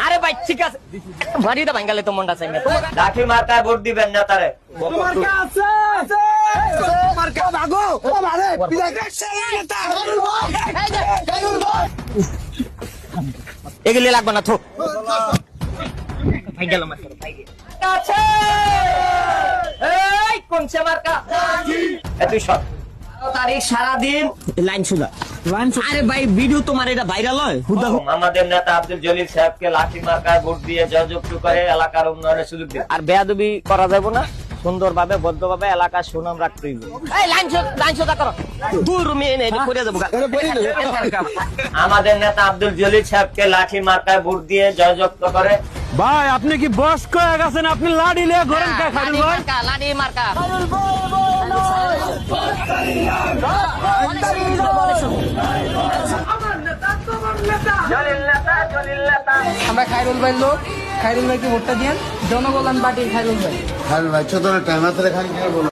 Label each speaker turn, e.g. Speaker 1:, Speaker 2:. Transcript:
Speaker 1: আরে ভাই ঠিক আছে, বাড়িটা ভাঙ্গালে তো মনটা চাই না।
Speaker 2: লাঠি মার্কায় ভোট দিবেন না তারে।
Speaker 1: এগুলি লাগবে না, থো কোনছে মার্কা
Speaker 2: তুই সব
Speaker 1: তারিখ সারাদিন লাইন সুদা আরে ভাই ভিডিও তোমার এটা ভাইরাল হয় হুদা
Speaker 2: আমাদের নেতা আব্দুল জলিল সাহেবকে লাঠি মার্কায় ভোট দিয়ে জয়যুক্ত করে এলাকার উন্নয়নের সুযোগ দিন।
Speaker 1: আর বেয়াদবি করা যাবে না, সুন্দরভাবে ভদ্রভাবে এলাকার সুনাম রাখতে হইবে। এই লাইন সুদা করো দূর মেয়ে নেই করে দেবো।
Speaker 2: আমাদের নেতা আব্দুল জলিল সাহেবকে লাঠি মার্কায় ভোট দিয়ে জয়যুক্ত করে।
Speaker 3: ভাই আপনি কি বস কয়ে গেছেন? আপনি লাড়ি লিয়ে ঘোরেন কে খাইরুল ভাই?
Speaker 1: লাডি মার্কা
Speaker 4: আমরা খাইরুল ভাই লোক, খাইরুল ভাইকে ভোটটা দিয়েন। জনকল্যাণ পার্টির খাইরুল ভাই।
Speaker 5: খাইরুল ভাই ছোট টাইম আছে, খালি বলো।